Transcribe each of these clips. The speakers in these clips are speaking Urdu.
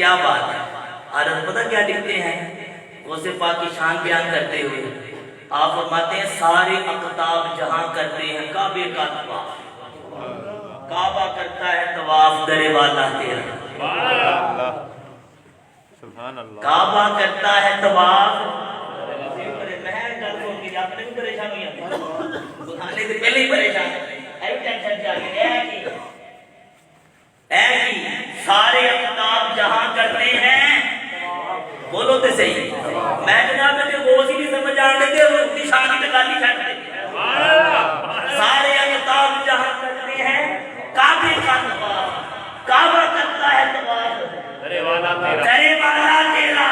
کیا بات ہے. حضرت پتہ کیا لکھتے ہیں غوث پاک کی شان بیان کرتے ہوئے؟ آپ فرماتے ہیں سارے اقطاب جہاں کرتے ہیں کعبے کا طواف، کعبہ کرتا ہے طواف در والا تیرا، کعبہ کرتا ہے طواف. پریشان ہوئی بخانے سے پہلے ہی پریشان ہے ٹینشن چاہیے سارے اقطاب جہاں کرتے ہیں. بولو تو صحیح. میں جناب نے وہ ہی نہیں سمجھ آنے دے وہ نشانی پہ گالی چھڑتے. سارے اقطاب جہاں کرتے ہیں کعبے کا طواف، کعبہ کرتا ہے طواف کرے والا تیرا.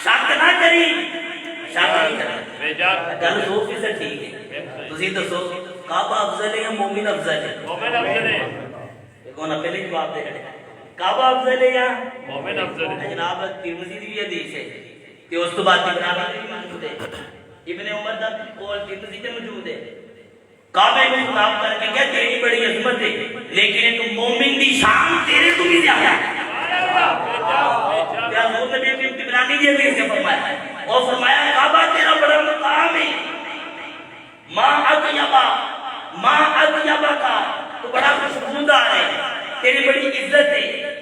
شک نہ کری، شک نہیں کرنا. گل سو فیصد ٹھیک ہے. تسی دسو کعبہ افضل ہے یا مومن افضل ہے؟ مومن افضل ہے. کون پہلے جواب دے رہے کعبہ افضل ہے یا مومن افضل ہے؟ جناب ترمذی دی حدیث ہے کہ اس تو بعد ابن عمر بھی موجود ہے، ابن عمر دا قول ترمذی میں موجود ہے. کعبے کو خطاب کر کے کہ تیری بڑی عظمت ہے لیکن ایک مومن دی شان تیرے تو بھی زیادہ ہے. کیا حضور نبی عمرانی دی حدیث سے فرمایا اور فرمایا کعبہ تیرا بڑا مقام ہے. ماں اطیبا کا تو بڑا خوشبودار ہے، تیری بڑی عزت ہے،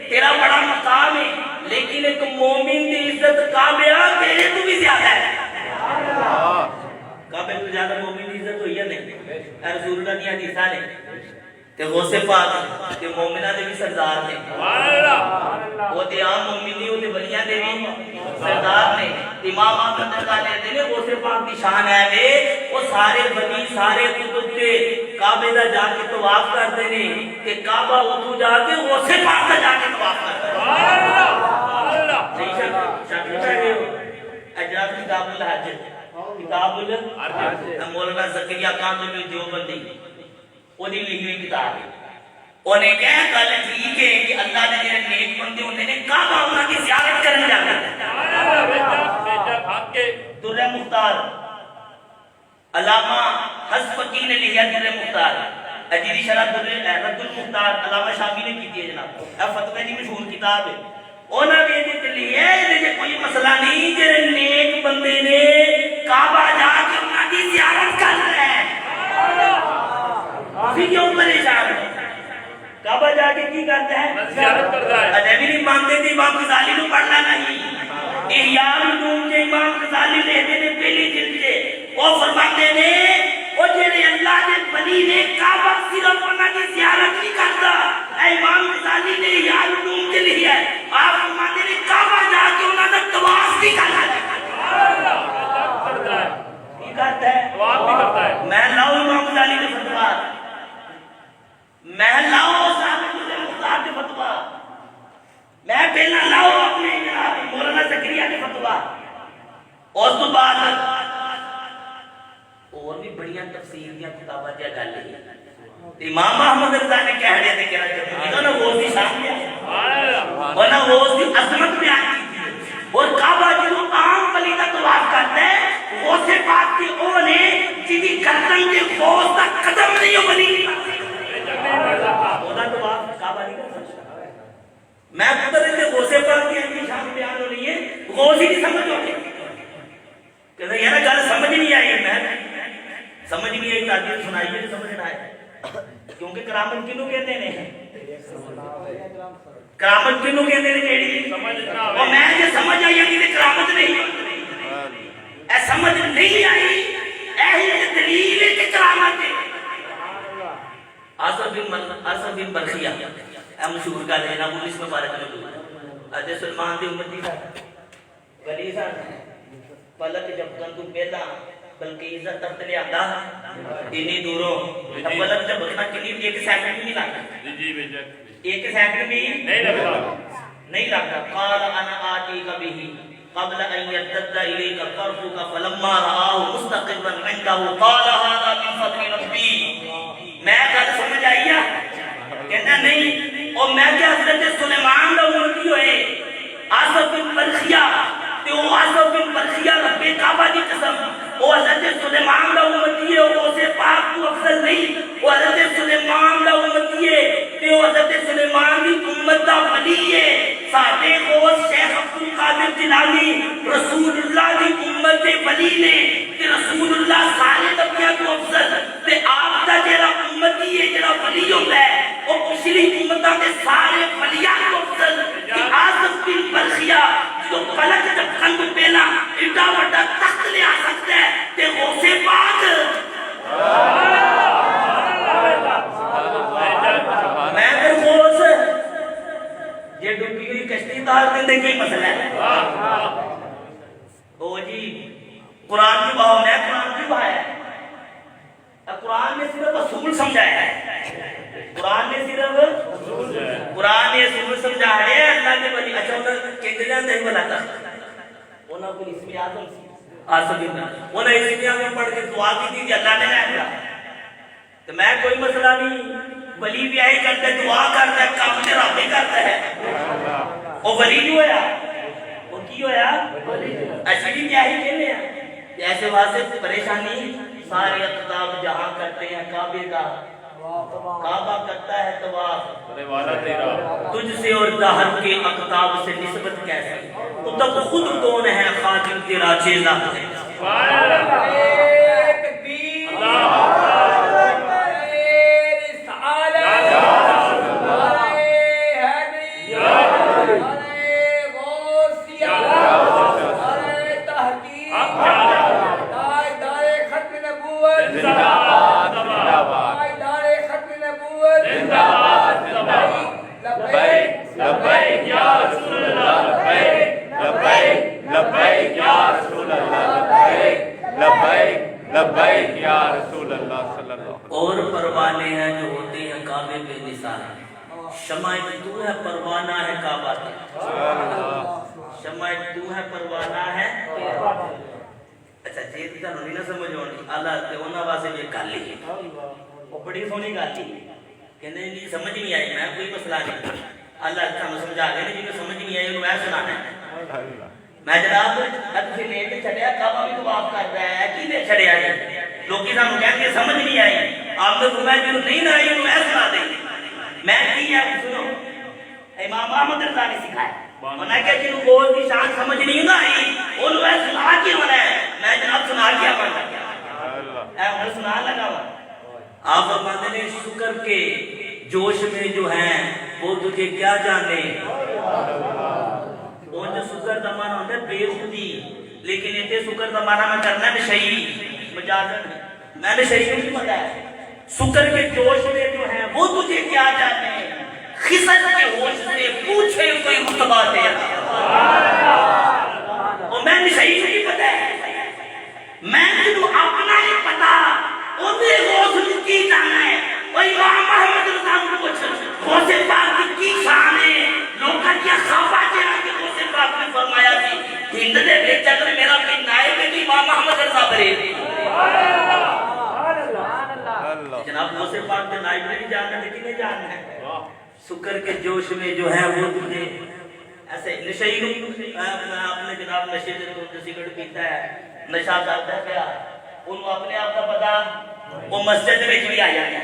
تیرا بڑا مقام ہے لیکن ایک مومن دی عزت کعبہ تیرے تو بھی زیادہ ہے. کعبہ تو زیادہ مومن دی عزت ہوئی ہے نہیں. رسول اللہ دی حدیثاں نے تے غوث پاک تے مومناں دے بھی سردار نے. وہ تے عام مومن نہیں، وہ تے ولیاں دے بھی سردار نے. امام احمد رضی نے غوث پاک کی شان ہے وے وہ سارے ولی سارے قطب کے کعبے دا جا کے طواف کرتے نے کہ کعبہ اتو جا کے غوث پاک دا جا کے طواف کرتے ہیں. شک نہیں کر رہے ہو؟ اجراف کتاب الحج، کتاب الحج مولانا زکریا کامل دیوبندی وہ دی لکھی ہوئی کتاب ہے. انہیں کہا گل ٹھیک ہے کہ اللہ نے جنہیں نیک بندے ہوتے ہیں کعبہ انہاں کی زیارت کرنے جاتا ہے. درہ مختار علامہ حسفقی نے لکھا درہ مختار، اجیری شرح رد المختار علامہ شامی نے کی ہے جناب. اب فتوی دی مشہور کتاب ہے. انہاں نے یہ لکھا ہے کہ کوئی مسئلہ نہیں جنہیں نیک بندے نے کعبہ جا کے انہاں کی زیارت کر رہے ہیں. پھر کیوں پریشان ہے؟ کعبہ جا کے کی کرتا ہے؟ زیارت کرتا ہے. ادبی نہیں مانتے تھے امام غزالی نو پڑھنا نہیں. احیاء العلوم کے امام غزالی لکھتے نے پہلی جلد سے وہ فرماتے نے وہ جڑے اللہ نے ولی نے کعبہ صرف انہاں کی زیارت نہیں کرتا. امام غزالی نے احیاء العلوم کے لیے آپ فرماتے نے کعبہ جا کے انہاں کا طواف بھی کرتا ہے. کی کرتا ہے؟ طواف بھی کرتا ہے. میں لاؤ امام غزالی نے فتوا، میں لاؤ صاحب مختار کے فتوا، میں پہلا لاؤ اپنے مولانا زکریا کے فتوا. اور تو بعد اور بھی بڑیاں تفسیر دیا کتاباں دیا گل ہے. امام احمد رضا نے کہہ رہے تھے کہ انہوں نے غوث کی شان بیان اور نہ غوث کی عظمت بیان کی تھی. اور کعبہ جو عام ولی کا طواف کرتا ہے غوث پاک کی او نے جدی گردن کے غوث کا قدم نہیں ہو بنی میں قدر ہے کہ غوث پاک کی اپنی شان بیان ہو رہی ہے غوث ہی نہیں سمجھ ہو گیا کہ یہ نا گل سمجھ نہیں آئی. میں سمجھ نہیں آئی تعلیم سنائیے تو سمجھ نہ آئے. کیونکہ کرامت کنوں کہتے ہیں؟ کرامت کنوں کہتے ہیں جیڑی اور میں جو سمجھ آئی ہے کہ کرامت نہیں اے سمجھ نہیں آئی اے دلیل ہے کہ کرامت ہے. آصف بن برخیہ اے مشہور کا لینا پولیس میں بارے میں حضرت سلمان دی امتی کا ولی صاحب پلک جب کن تو پہلا بلکہ عزت تب تلے آدھا اتنی دوروں پلک جب بکنا کنی ایک سیکنڈ بھی نہیں لگتا. ایک سیکنڈ بھی نہیں لگتا. قال انا آتی کبھی قبل ان يرتد اليك طرفك فلما رآه مستقبلا عنده قال هذا من فضل ربي. میں گل سمجھ آئی کہنا نہیں اور میں کیا حضرت سلیمان دا امتی ہوئے آصف بن برخیہ تے او آصف بن برخیہ رب کعبہ دی قسم او حضرت سلیمان دا امتی ہے او سے پاک تو افضل نہیں. او حضرت سلیمان دا امتی ہے تے او حضرت سلیمان دی امت دا ولی ہے. ساڈے غوث شیخ عبد القادر جیلانی رسول اللہ دی امت ولی نے تے رسول اللہ سارے نبیاں تو افضل تے آپ دا جڑا امتی ہے جڑا ولی ہوندا ہے وہ پچھلی امتاں دے سارے ولیاں تو افضل کہ آصف بن برخیا جو پلک جھپکن تو پہلا ایڈا وڈا تخت لے آ سکتا ہے تے غوث پاک میں پھر غوث یہ ڈوبی ہوئی کشتی تار دیں کوئی مسئلہ ہے او جی قرآن کی بہاؤ میں قرآن کی بہا ہے قرآن نے صرف اصول سمجھایا ہے قرآن نے اصول سمجھایا ہے اللہ کے ولی اچھا انہوں کہتے جاتے ہیں بلا تھا انہوں کو اسمی آدم آسفی انہوں اسمی آدم پڑھ کے دعا کی تھی کہ اللہ نے نہ تو میں کوئی مسئلہ نہیں ولی بھی آئی کرتا ہے دعا کرتا ہے کام نے رابطے کرتا ہے وہ ولی جو ہے وہ کی ہویا اشری بھی آئی کہنے ہیں ایسے واسطے پریشانی سارے اقتاب جہاں کرتے ہیں کعبے کا کعبہ کرتا ہے طواف تجھ سے اور دہر کے اقتاب سے نسبت کیسے تو تب خود کون ہے خادم تیرا چیلا ہے اور پروانے ہیں جو ہوتے ہیں کعبے پہ نثار شمع تو ہے پروانہ ہے کعبہ شمع تو ہے پروانہ ہے اچھا جی تھا نہیں نہ سمجھو اللہ تے انہاں واسطے یہ گل ہی وہ بڑی سونی گل ہی کہندے نہیں سمجھ نہیں آئی میں کوئی مسئلہ نہیں اللہ تھانوں سمجھا دے جی سمجھ نہیں آئی میں سنانا ہے میں جناب تسی نے تے چھڈیا کعبہ بھی طواف کردا ہے کی نے چھڈیا ہے لوگ سانوں کہندے سمجھ نہیں آئی آپ نے فرمایا جو نہیں نہ آئی میں سنا دیں میں کی ہے سنو امام احمد رضا نے سکھایا انہوں نے کہا جنہوں غوث کی شان سمجھ نہیں نہ آئی انہوں نے سنا کی ہونا ہے میں جناب سنا کیا پڑھتا اے انہوں نے سنا لگا ہوا آپ فرماتے ہیں شکر کے جوش میں جو ہیں وہ تجھے کیا جانے وہ جو شکر دمانہ ہوتا ہے بے خودی لیکن یہ شکر دمانہ میں کرنا ہے شہید مجازن ہے میں نے شہید نہیں پتا ہے شکر کے جوش میں جو ہیں وہ تجھے کیا جانے خسر کے ہوش سے پوچھے کوئی مرتبہ دے اور میں نے شہید نہیں پتا ہے میں تجھے اپنا ہی پتا انہیں غوث کی جانا ہے اور امام محمد رضا کو پوچھ غوث پاک کی شان ہے لوگاں کیا خوابہ چیرا کہ غوث پاک نے فرمایا کہ ہند دے بیچ اگر میرا کوئی نائب ہے تو امام محمد رضا برے جناب غوث پاک کے نائب نے بھی جاننا لیکن نہیں جاننا ہے شکر کے جوش میں جو ہے وہ تجھے ایسے نشئی آپ نے جناب نشے سے تو سگرٹ پیتا ہے نشہ کرتا ہے کیا انہوں اپنے آپ کا پتا وہ مسجد میں بھی آیا ہے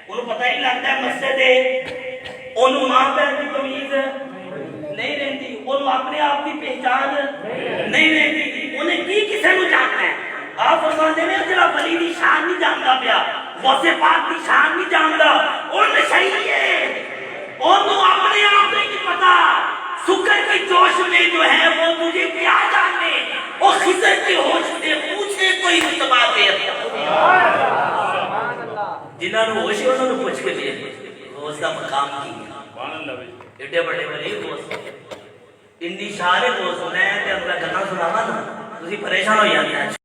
انہوں پتہ ہی لگتا ہے مسجد ہے انہوں ماں پہ بھی تمیز نہیں رہتی انہوں اپنے آپ کی پہچان نہیں رہتی انہیں کی کسے نو جاننا ہے آپ فرماتے ہیں جڑا ولی دی شان نہیں جانتا پیا غوث پاک دی شان نہیں جانتا ان شہید ہے انہوں اپنے آپ نہیں پتا شکر کے جوش میں جو ہے وہ تجھے کیا جاننے وہ خضر کے ہوش سے پوچھے کوئی مرتبہ دے جنہاں نے ہوش ہے انہوں نے پوچھ کے لئے غوث کا مقام کی ایڈے بڑے ولی غوث انی شان غوث میں تے اپنا گنا سناوا نا تسی پریشان ہو جاتے ہیں